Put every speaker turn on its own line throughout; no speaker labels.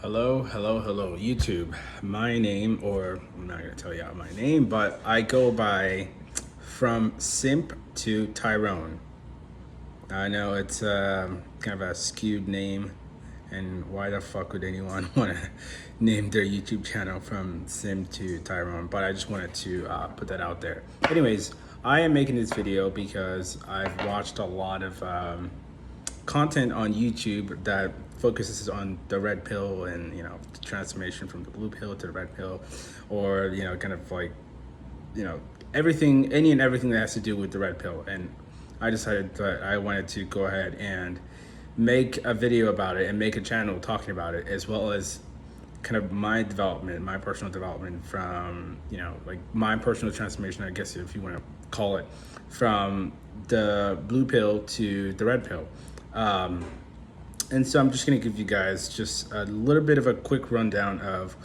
Hello, YouTube. My name, or I'm not gonna tell you my name, but I go by From Simp to Tyrone. I know it's kind of a skewed name, and why the fuck would anyone want to name their YouTube channel From Simp to Tyrone? But I just wanted to put that out there. Anyways, I am making this video because I've watched a lot of content on YouTube that focuses on the red pill and the transformation from the blue pill to the red pill, or kind of like everything, any and everything that has to do with the red pill. And I decided that I wanted to go ahead and make a video about it and make a channel talking about it, as well as kind of my development, my personal development from like my personal transformation, I guess, if you want to call it, from the blue pill to the red pill. And so I'm just going to give you guys just a little bit of a quick rundown of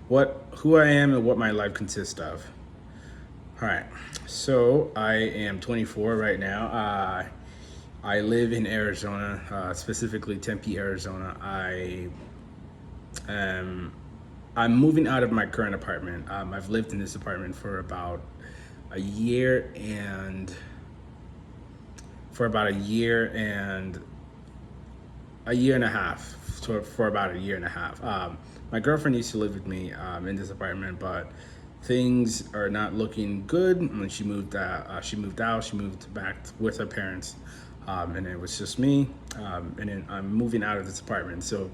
who I am and what my life consists of. All right, so I am 24 right now. I live in Arizona, specifically Tempe, Arizona. I'm moving out of my current apartment. I've lived in this apartment for about a year and a year and a half, for about a year and a half. My girlfriend used to live with me in this apartment, but things are not looking good. When she moved out, she moved back with her parents, and it was just me. And then I'm moving out of this apartment. So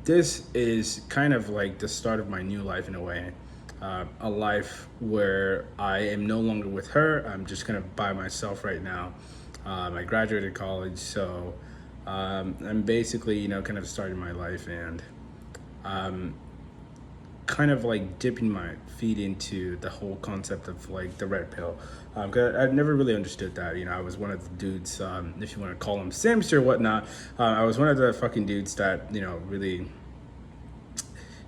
this is kind of like the start of my new life in a way. A life where I am no longer with her. I'm just kind of by myself right now. I graduated college, so I'm basically, kind of starting my life, and kind of like dipping my feet into the whole concept of like the red pill. 'Cause I've never really understood that. I was one of the dudes, if you want to call them simps or whatnot. I was one of the fucking dudes that, really,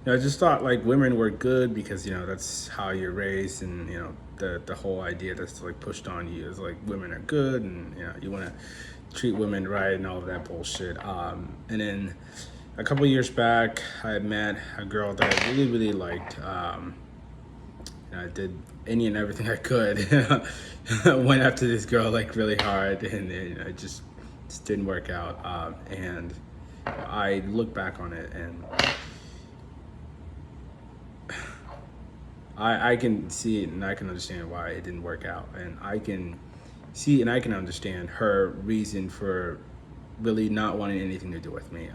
I just thought like women were good because, that's how you're raised, and, the whole idea that's like pushed on you is like women are good, and, you want to treat women right and all of that bullshit. And then a couple of years back, I had met a girl that I really liked. I did any and everything I could. Went after this girl like really hard, and it just didn't work out. And I look back on it, and I can see it, and I can understand why it didn't work out, and I can see and I can understand her reason for really not wanting anything to do with me,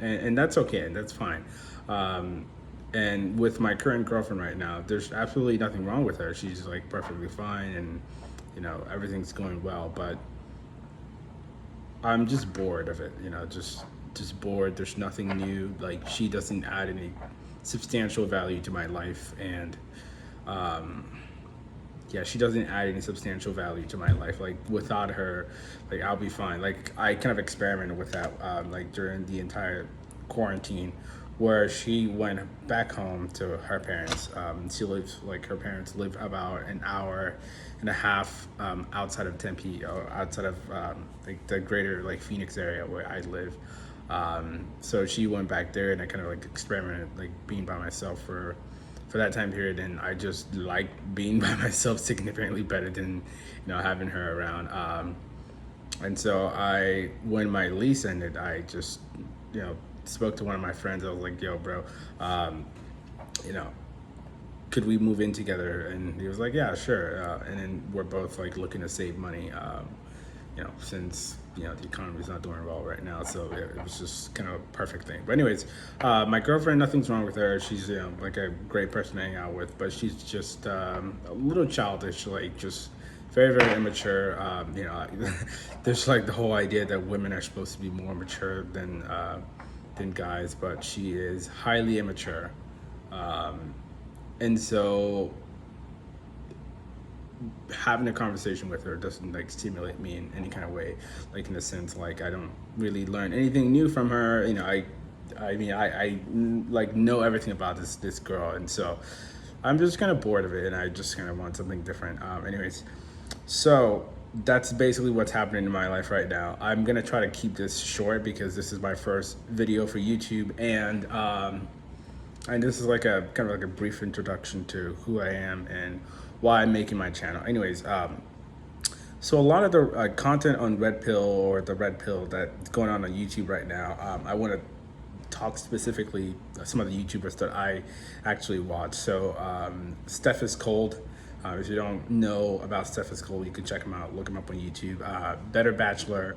and that's okay, and that's fine. And with my current girlfriend right now, there's absolutely nothing wrong with her. She's like perfectly fine, and everything's going well. But I'm just bored of it, just bored. There's nothing new. Like, she doesn't add any substantial value to my life, and yeah, she doesn't add any substantial value to my life. Like, without her, like, I'll be fine. Like, I kind of experimented with that, like during the entire quarantine, where she went back home to her parents. She lives, like, her parents live about an hour and a half outside of Tempe, or outside of like the greater like Phoenix area where I live. So she went back there, and I kind of like experimented, like being by myself for that time period, and I just like being by myself significantly better than having her around. And so when my lease ended, I just spoke to one of my friends. I was like, yo, bro, could we move in together? And he was like, yeah, sure. And then we're both like looking to save money, since the economy's not doing well right now. So it was just kind of a perfect thing. But anyways, my girlfriend, nothing's wrong with her. She's like a great person to hang out with, but she's just a little childish, like just very immature. There's like the whole idea that women are supposed to be more mature than guys, but she is highly immature. And so having a conversation with her doesn't like stimulate me in any kind of way, like in the sense like I don't really learn anything new from her. I like know everything about this girl, and so I'm just kind of bored of it, and I just kind of want something different. Anyways, so that's basically what's happening in my life right now. I'm gonna try to keep this short because this is my first video for YouTube, and And this is like a kind of like a brief introduction to who I am and why I'm making my channel. Anyways, so a lot of the content on Red Pill or the Red Pill that's going on YouTube right now, I want to talk specifically some of the YouTubers that I actually watch. So Steph is Cold. If you don't know about Steph is Cold, you can check him out. Look him up on YouTube. Better Bachelor,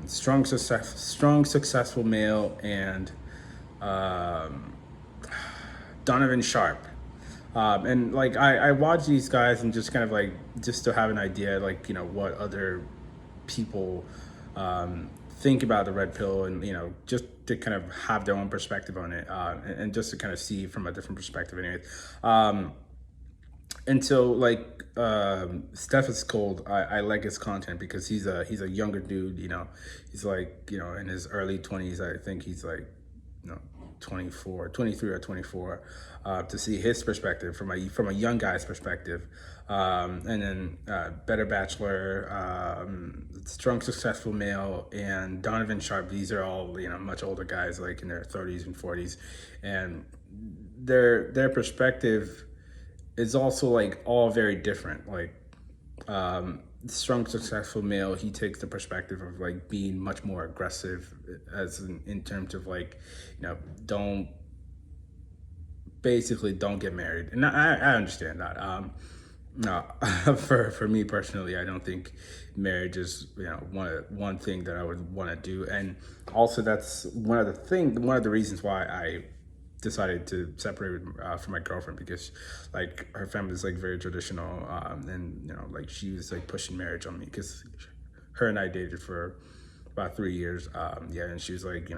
strong successful male, and Donovan Sharp. And like I watch these guys and just kind of like just to have an idea, like what other people think about the red pill, and just to kind of have their own perspective on it, and just to kind of see from a different perspective. Anyways, and so like Steph is Cold. I like his content because he's a younger dude. He's like in his early 20s. I think he's like 24, 23 or 24, to see his perspective from a young guy's perspective. And then Better Bachelor, Strong Successful Male, and Donovan Sharp. These are all much older guys, like in their 30s and 40s, and their perspective is also like all very different. Like Strong Successful Male, he takes the perspective of like being much more aggressive, as in terms of like don't get married. And I understand that. No, for me personally, I don't think marriage is one thing that I would want to do. And also that's one of the reasons why I decided to separate from my girlfriend, because like her family is like very traditional, and like she was like pushing marriage on me, because her and I dated for about 3 years. Yeah, and she was like,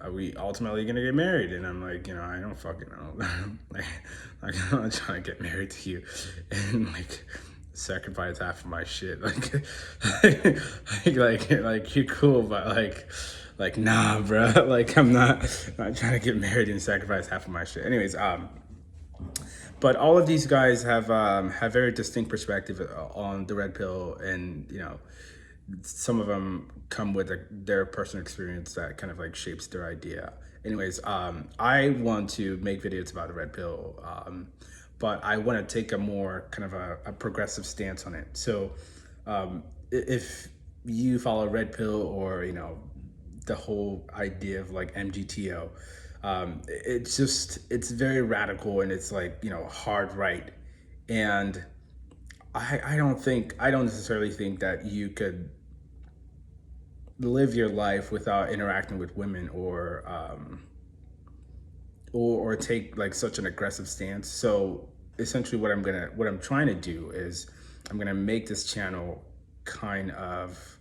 are we ultimately gonna get married? And I'm like, I don't fucking know. like I'm not trying to get married to you and like sacrifice half of my shit. Like you're cool, but like nah, bro. Like I'm not trying to get married and sacrifice half of my shit. Anyways, but all of these guys have very distinct perspective on the red pill, and some of them come with their personal experience that kind of like shapes their idea. Anyways, I want to make videos about the red pill, but I want to take a more kind of a progressive stance on it. So if you follow red pill, or the whole idea of like MGTO, it's very radical, and it's like hard right. And I don't necessarily think that you could live your life without interacting with women, or take like such an aggressive stance. So essentially what I'm trying to do is I'm gonna make this channel kind of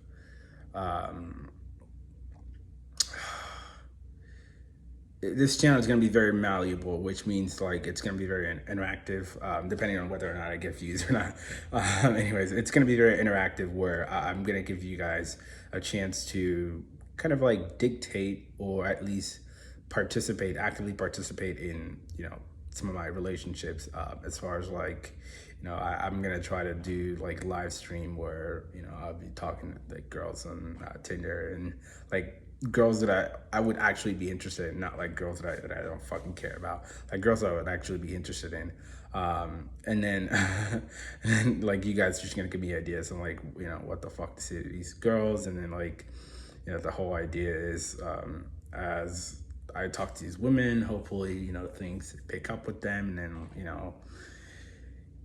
this channel is going to be very malleable, which means like it's going to be very interactive, depending on whether or not I get views or not. Anyways, it's going to be very interactive, where I'm going to give you guys a chance to kind of like dictate, or at least actively participate in some of my relationships, as far as like I'm gonna try to do like live stream where I'll be talking to like girls on Tinder, and like girls that I would actually be interested in, not like girls that I don't fucking care about, like girls that I would actually be interested in. And then and then like you guys are just gonna give me ideas on like what the fuck to say to these girls. And then like the whole idea is, as I talk to these women, hopefully things pick up with them, and then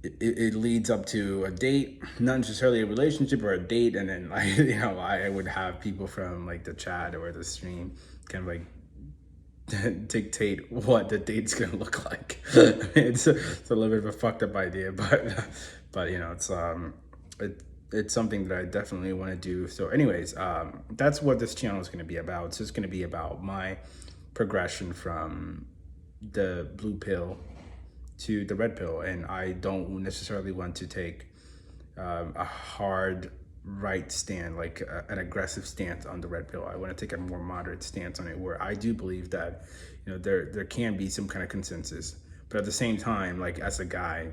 it leads up to a date, not necessarily a relationship or a date. And then like I would have people from like the chat or the stream kind of like dictate what the date's gonna look like. It's a little bit of a fucked up idea, but it's something that I definitely want to do. So anyways, that's what this channel is going to be about. It's just going to be about my progression from the blue pill to the red pill. And I don't necessarily want to take a hard right stand, like an aggressive stance on the red pill. I want to take a more moderate stance on it, where I do believe that there can be some kind of consensus, but at the same time, like as a guy,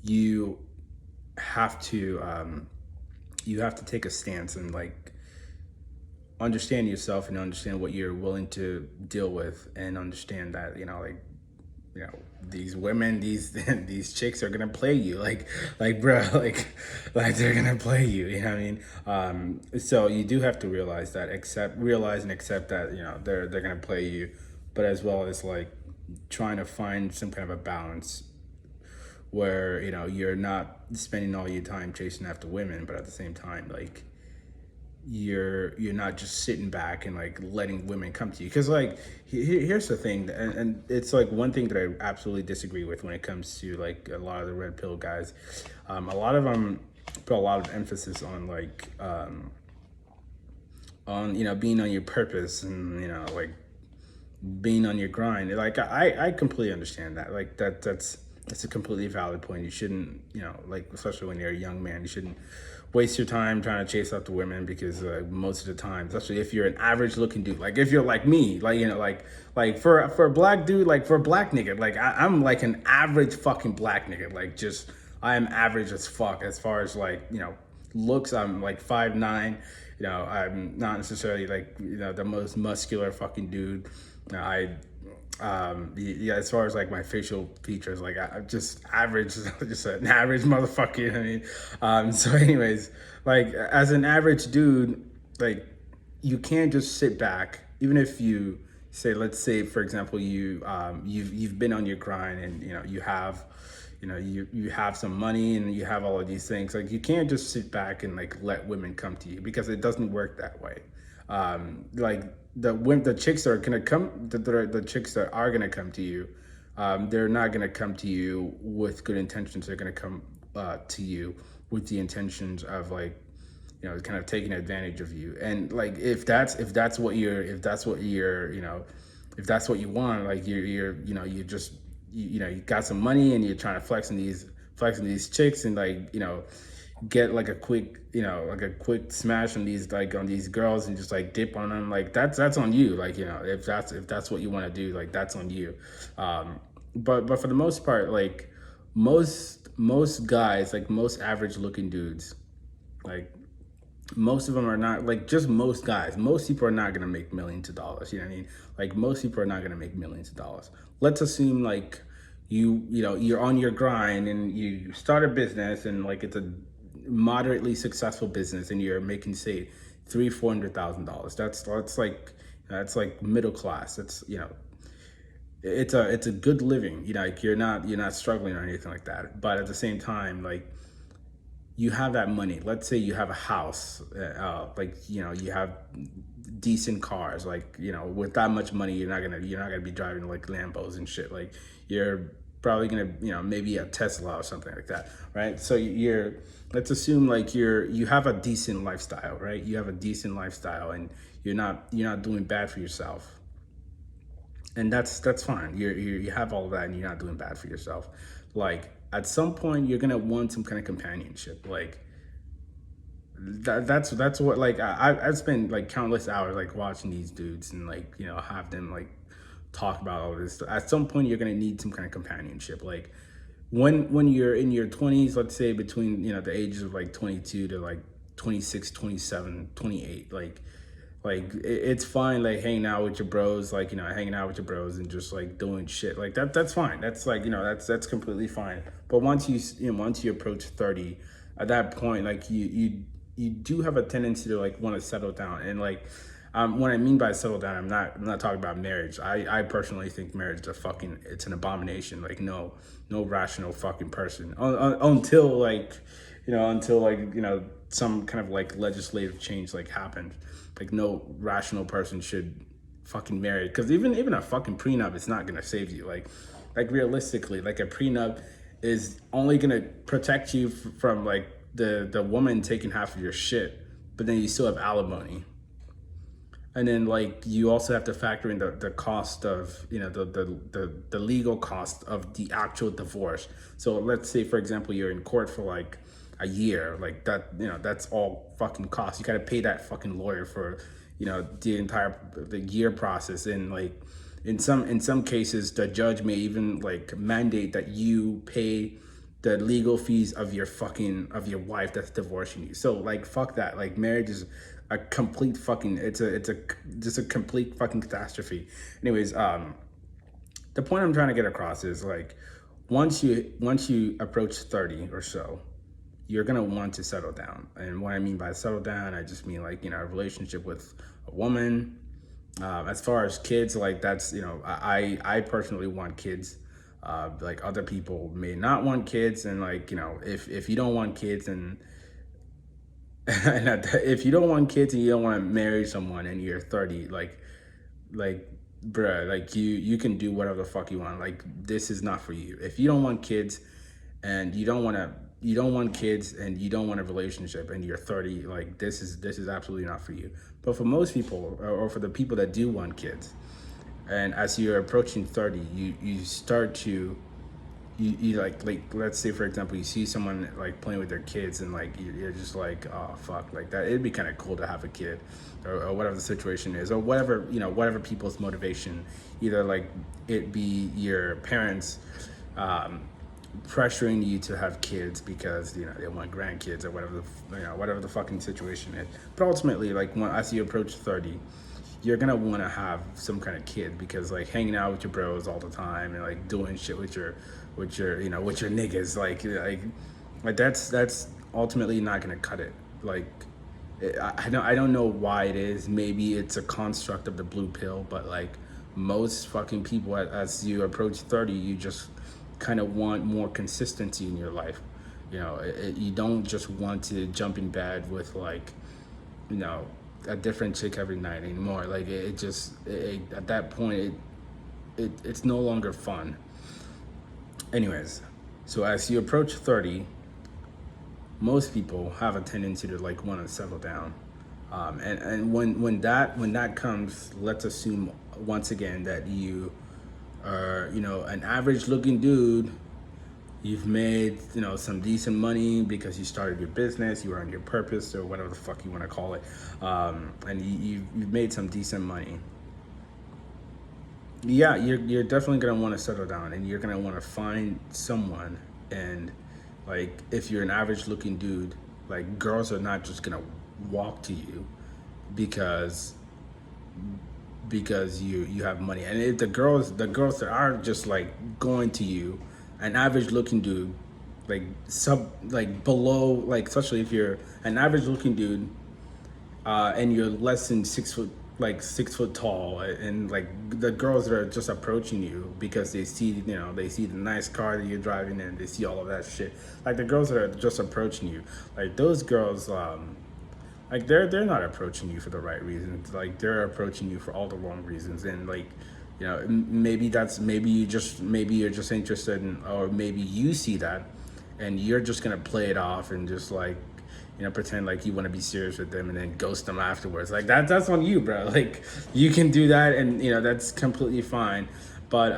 you have to take a stance, and like understand yourself and understand what you're willing to deal with, and understand that, these women, these these chicks are gonna play you, like bro, like they're gonna play you. You know what I mean? So you do have to realize and accept that, they're gonna play you, but as well as like trying to find some kind of a balance where you're not spending all your time chasing after women, but at the same time, like you're not just sitting back and like letting women come to you. Because like here's the thing, and it's like one thing that I absolutely disagree with when it comes to like a lot of the red pill guys. A lot of them put a lot of emphasis on like on being on your purpose, and like being on your grind. Like I completely understand that. Like that's a completely valid point. You shouldn't, like, especially when you're a young man, you shouldn't waste your time trying to chase after women, because most of the time, especially if you're an average looking dude, like if you're like me, like, like for a black dude, like for a black nigga, like I'm like an average fucking black nigga. Like just, I am average as fuck as far as like, looks. I'm like 5'9". I'm not necessarily like, the most muscular fucking dude. I yeah, as far as like my facial features, like I'm just average, just an average motherfucker. You know what I mean? So anyways, like as an average dude, like you can't just sit back. Even if you say, let's say for example, you've been on your grind, and you have, you have some money, and you have all of these things. Like you can't just sit back and like let women come to you, because it doesn't work that way. Like the chicks that are gonna come, the chicks that are gonna come to you, they're not gonna come to you with good intentions. They're gonna come to you with the intentions of like, kind of taking advantage of you. And like if that's what you're, if that's what you want, like you just you got some money and you're trying to flex on these chicks, and like get like a quick smash on these girls, and just like dip on them, like that's on you. Like if that's what you want to do, like that's on you. But for the most part, like most guys, like most average looking dudes, like most of them are not, like just most guys, most people are not going to make millions of dollars. You know what I mean? Like most people are not going to make millions of dollars. Let's assume like you're on your grind, and you start a business, and like it's a moderately successful business, and you're making say $300,000-$400,000. That's like middle class. That's it's a good living. Like you're not struggling or anything like that. But at the same time, like you have that money. Let's say you have a house, like you have decent cars. Like with that much money, you're not gonna be driving like Lambos and shit. Like you're probably gonna maybe a Tesla or something like that, right? So let's assume like you have a decent lifestyle, right? You have a decent lifestyle, and you're not doing bad for yourself, and that's fine. You have all of that, and you're not doing bad for yourself. Like at some point, you're gonna want some kind of companionship. Like that's what, like I've spent like countless hours like watching these dudes, and like have them like talk about all this. At some point, you're gonna need some kind of companionship. Like when you're in your 20s, let's say between the ages of like 22 to like 26, 27, 28, like it's fine like hanging out with your bros, like hanging out with your bros and just like doing shit like that's fine. That's like that's completely fine. But once you approach 30, at that point, like you do have a tendency to like want to settle down. And like what I mean by settle down, I'm not talking about marriage. I personally think marriage is it's an abomination. Like no rational fucking person until like some kind of like legislative change like happened. Like no rational person should fucking marry, because even a fucking prenup is not gonna save you. Like realistically, like a prenup is only gonna protect you from like the woman taking half of your shit, but then you still have alimony. And then like you also have to factor in the cost of the legal cost of the actual divorce. So let's say for example you're in court for like a year, like that that's all fucking cost. You gotta pay that fucking lawyer for the year process. And like in some cases the judge may even like mandate that you pay the legal fees of your wife that's divorcing you. So like fuck that. Like marriage is a complete fucking, it's a just a complete fucking catastrophe. Anyways, the point I'm trying to get across is like, once you approach 30 or so, you're gonna want to settle down. And what I mean by settle down, I just mean like, a relationship with a woman. As far as kids, like that's, I personally want kids. Like other people may not want kids, and like, if you don't want kids, and if you don't want kids and you don't want to marry someone and you're 30, like bruh, like you can do whatever the fuck you want. Like this is not for you. If you don't want kids and you don't want kids and you don't want a relationship and you're 30, like this is absolutely not for you. But for most people, or for the people that do want kids, and as you're approaching 30, you start to, you like let's say for example, you see someone like playing with their kids, and like you're just like, oh fuck, like that, it'd be kind of cool to have a kid, or whatever the situation is, or whatever, whatever people's motivation, either like it be your parents pressuring you to have kids because they want grandkids, or whatever whatever the fucking situation is. But ultimately, like as you approach 30, you're gonna want to have some kind of kid, because like hanging out with your bros all the time and like doing shit with your with your niggas, like that's ultimately not gonna cut it. Like I don't know why it is. Maybe it's a construct of the blue pill, but like most fucking people, as you approach 30, you just kind of want more consistency in your life. You don't just want to jump in bed with like, a different chick every night anymore. Like at that point, it's no longer fun. Anyways, so as you approach 30, most people have a tendency to like want to settle down. And when that comes, let's assume once again that you are, an average looking dude. You've made, some decent money because you started your business, you were on your purpose, or whatever the fuck you want to call it, and you've made some decent money. Yeah, you're definitely gonna want to settle down, and you're gonna want to find someone. And like, if you're an average looking dude, like girls are not just gonna walk to you because you have money. And if the girls that are just like going to you, an average looking dude, like below, like especially if you're an average looking dude, and you're less than 6 foot, like 6 foot tall, and like the girls that are just approaching you because they see, they see the nice car that you're driving, and they see all of that shit. Like the girls that are just approaching you, like those girls, like they're not approaching you for the right reasons. Like they're approaching you for all the wrong reasons. And like, maybe you're just interested in, or maybe you see that and you're just gonna play it off and just like, pretend like you want to be serious with them and then ghost them afterwards. Like that's on you, bro. Like you can do that, and that's completely fine. But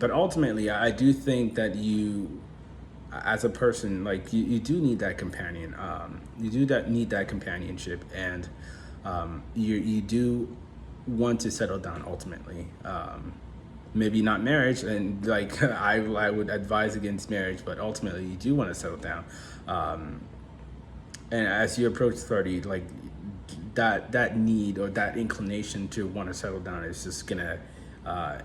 ultimately, I do think that you, as a person, like you do need that companion. Need that companionship, and you do want to settle down ultimately. Maybe not marriage, and like I would advise against marriage, but ultimately you do want to settle down. And as you approach 30, like that need or that inclination to want to settle down is just gonna,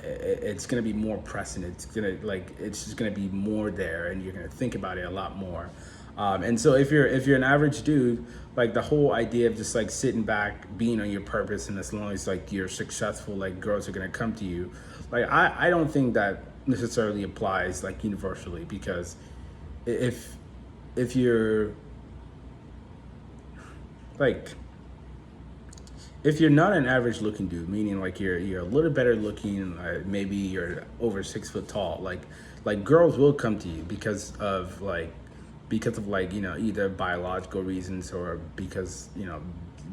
it's gonna be more pressing. It's just gonna be more there, and you're gonna think about it a lot more. And so if you're an average dude, like the whole idea of just like sitting back, being on your purpose, and as long as like you're successful, like girls are gonna come to you. Like I don't think that necessarily applies like universally, because if you're like, if you're not an average looking dude, meaning like you're a little better looking, maybe you're over 6 foot tall, like girls will come to you because of like either biological reasons, or because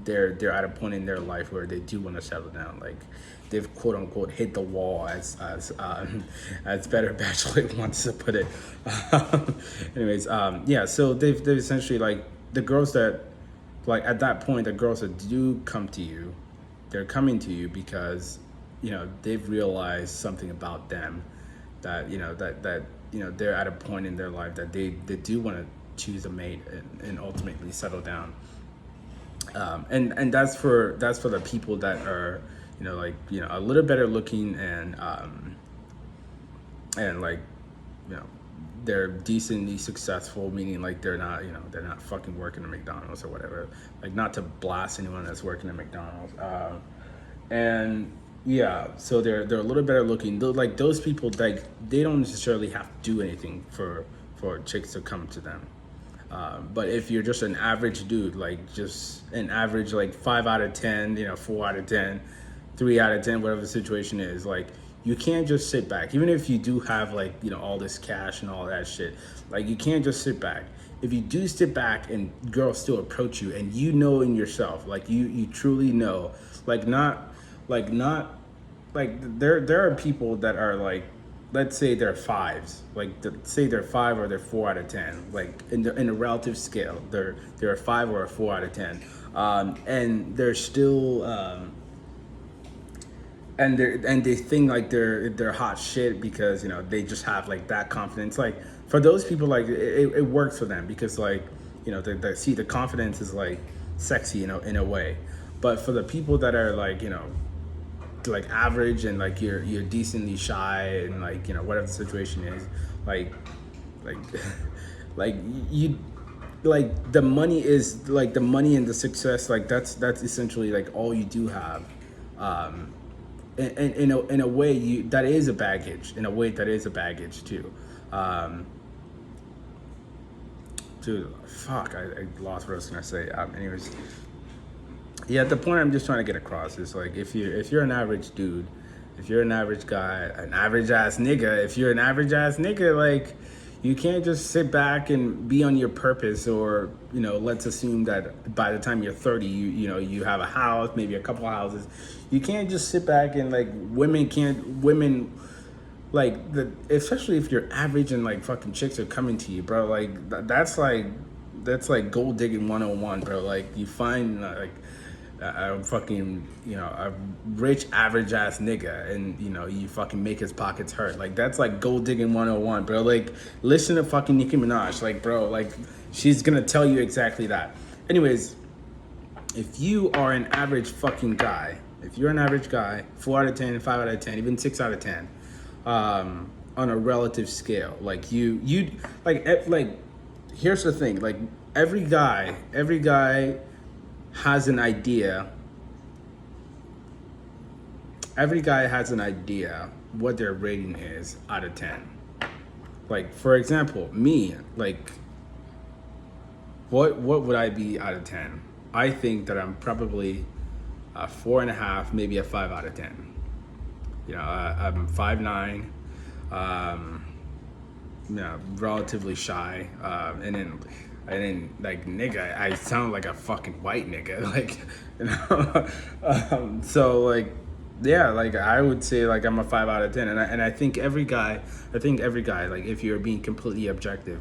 they're at a point in their life where they do want to settle down. Like they've quote unquote hit the wall, as Better Bachelor wants to put it. Anyways, yeah. So they've essentially, like the girls that, like at that point, the girls that do come to you, they're coming to you because they've realized something about them, that they're at a point in their life that they do want to choose a mate, and ultimately settle down. And that's for the people that are, like, a little better looking, and like, you know they're decently successful, meaning like they're not fucking working at McDonald's or whatever. Like, not to blast anyone that's working at McDonald's. And yeah, so they're a little better looking. Like, those people, like, they don't necessarily have to do anything for chicks to come to them. But if you're just an average dude, like just an average, like 5 out of 10, 4 out of 10, 3 out of 10, whatever the situation is, like, you can't just sit back. Even if you do have, like, all this cash and all that shit, like, you can't just sit back. If you do sit back and girls still approach you, and in yourself, like, you truly know, not like, there are people that are like, let's say they're fives, like, say they're 5 or they're 4 out of 10, like, in a relative scale, they're a 5 or a 4 out of 10, and they're still, and they think like they're hot shit because they just have like that confidence. Like, for those people, like, it works for them because, like, see, the confidence is like sexy, in a way. But for the people that are like average, and like you're decently shy, and like, whatever the situation is, like like you like the money and the success, like, that's essentially like all you do have. In a way, that is a baggage. In a way, that is a baggage too. Dude, fuck, I lost what I was gonna say. Anyways, yeah, the point I'm just trying to get across is, like, if you're an average dude, if you're an average guy, an average ass nigga, if you're an average ass nigga, like, you can't just sit back and be on your purpose, or let's assume that by the time you're 30, you have a house, maybe a couple of houses. You can't just sit back and, like, women, like, especially if you're average and, like, fucking chicks are coming to you, bro. Like, that's like gold digging 101, bro. Like, you find like a fucking, a rich average ass nigga, and you fucking make his pockets hurt. Like, that's like gold digging 101, bro. Like, listen to fucking Nicki Minaj, like, bro, like, she's gonna tell you exactly that. Anyways, if you are an average fucking guy, if you're an average guy, 4 out of 10, 5 out of 10, even 6 out of 10, on a relative scale, like, you like, here's the thing, like, every guy has an idea. Every guy has an idea what their rating is out of 10. Like, for example, me, like, what would I be out of 10? I think that I'm probably a 4.5, maybe a 5 out of 10. I'm 5'9", relatively shy, and then like, nigga, I sound like a fucking white nigga, like, so, like, yeah, like, I would say, like, I'm a 5 out of 10, and I think every guy, like, if you're being completely objective,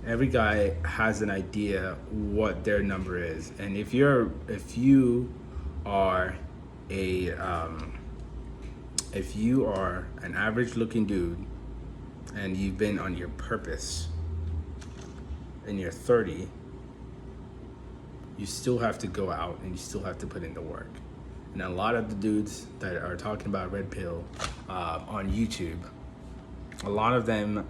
every guy has an idea what their number is. And if you are if you are an average looking dude, and you've been on your purpose, and you're 30, you still have to go out and you still have to put in the work. And a lot of the dudes that are talking about Redpill on YouTube, a lot of them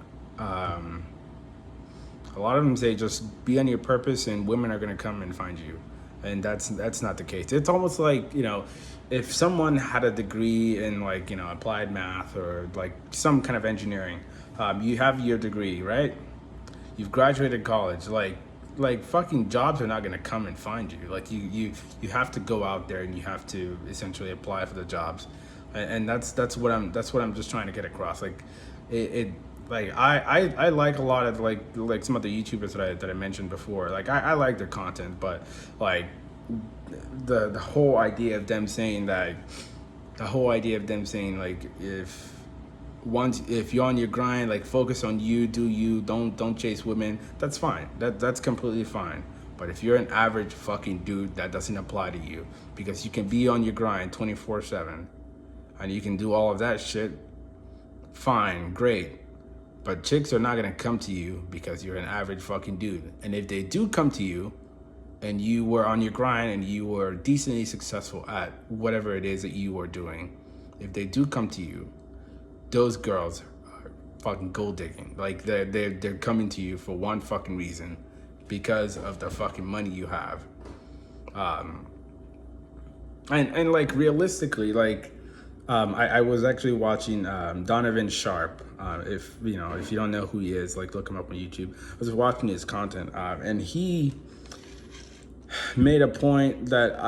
say just be on your purpose and women are gonna come and find you. And that's not the case. It's almost like, if someone had a degree in, like, applied math, or like some kind of engineering, you have your degree, right? You've graduated college, like fucking jobs are not gonna come and find you. Like, you have to go out there and you have to essentially apply for the jobs, and that's what I'm just trying to get across. Like, like, I like a lot of like some of the YouTubers that I mentioned before. Like, I like their content, but like the whole idea of them saying like, if you're on your grind, like, focus on you, do you, don't chase women, that's fine. That's completely fine. But if you're an average fucking dude, that doesn't apply to you, because you can be on your grind 24/7 and you can do all of that shit. Fine, great. But chicks are not gonna come to you because you're an average fucking dude. And if they do come to you and you were on your grind and you were decently successful at whatever it is that you are doing, if they do come to you, those girls are fucking gold digging. Like they're coming to you for one fucking reason, because of the fucking money you have. And like realistically, like I was actually watching Donovan Sharp. If you know, if you don't know who he is, like look him up on YouTube. I was watching his content, and he made a point that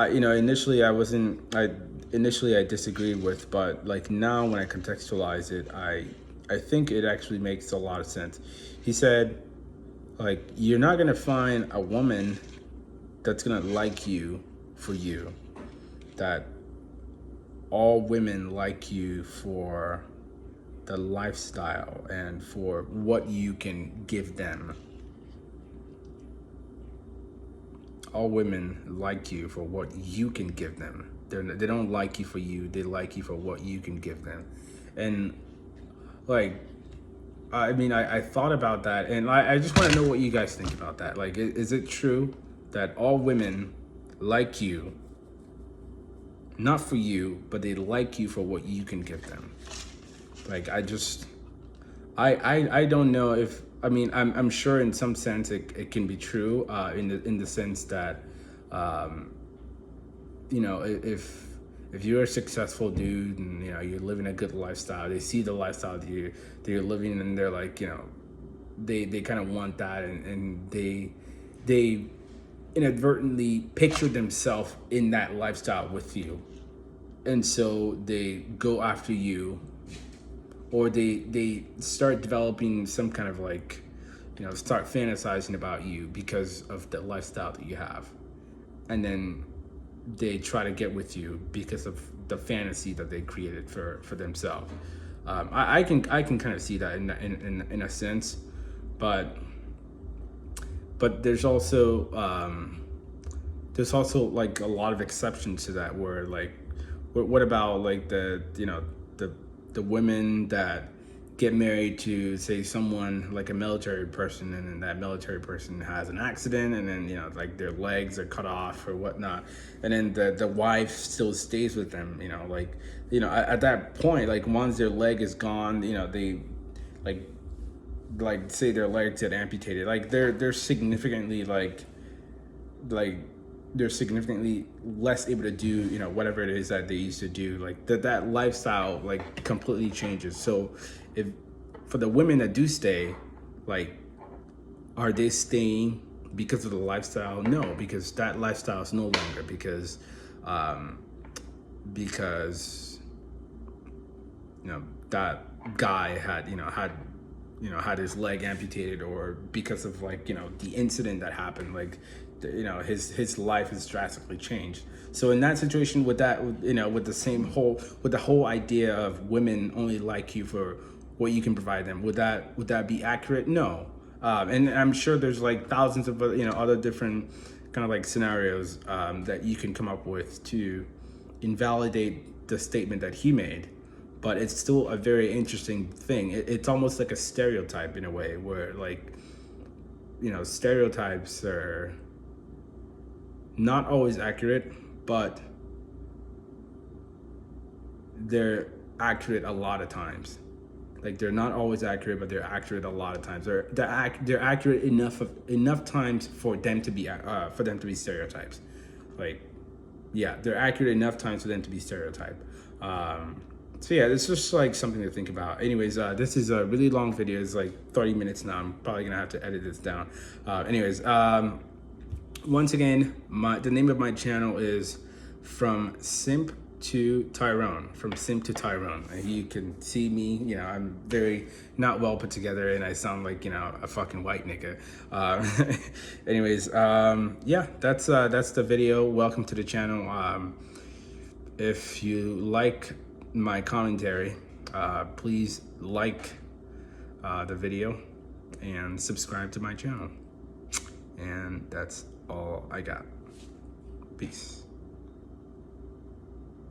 initially I disagreed with, but like now when I contextualize it, I think it actually makes a lot of sense. He said, like, you're not gonna find a woman that's gonna like you for you. That all women like you for the lifestyle and for what you can give them. All women like you for what you can give them. They don't like you for you. They like you for what you can give them. And like, I mean, I thought about that, and I just want to know what you guys think about that. Like, is it true that all women like you, not for you, but they like you for what you can give them? Like, I don't know if, I mean, I'm sure in some sense it can be true, in the sense that, if you're a successful dude and you're living a good lifestyle, they see the lifestyle that you're living, and they're like, they kind of want that, and they inadvertently picture themselves in that lifestyle with you, and so they go after you, or they start developing some kind of like, start fantasizing about you because of the lifestyle that you have, and then they try to get with you because of the fantasy that they created for themselves. I can kind of see that in a sense, but there's also like a lot of exceptions to that, where like, what about like the women that get married to, say, someone like a military person, and then that military person has an accident, and then like their legs are cut off or whatnot, and then the wife still stays with them, at that point, like once their leg is gone, they like say their legs get amputated, like they're significantly they're significantly less able to do whatever it is that they used to do. Like that lifestyle like completely changes. So if for the women that do stay, like, are they staying because of the lifestyle? No, because that lifestyle is no longer, because that guy had his leg amputated, or because of like the incident that happened, like his life has drastically changed. So in that situation, with that, with the whole idea of women only like you for what you can provide them, would that be accurate? No. And I'm sure there's like thousands of other different kind of like scenarios that you can come up with to invalidate the statement that he made. But it's still a very interesting thing. It's almost like a stereotype in a way, where like stereotypes are not always accurate, but they're accurate a lot of times. Like, they're not always accurate, but they're accurate a lot of times. They're accurate enough times for them to be stereotypes. Like, yeah, they're accurate enough times for them to be stereotyped. So yeah, it's just like something to think about. Anyways, this is a really long video. It's like 30 minutes now. I'm probably gonna have to edit this down. Once again, the name of my channel is From Simp to Tyrone. From Simp to Tyrone. And you can see me, I'm very not well put together, and I sound like, a fucking white nigga. Yeah, that's the video. Welcome to the channel. If you like my commentary, please like the video and subscribe to my channel. And that's all I got. Peace.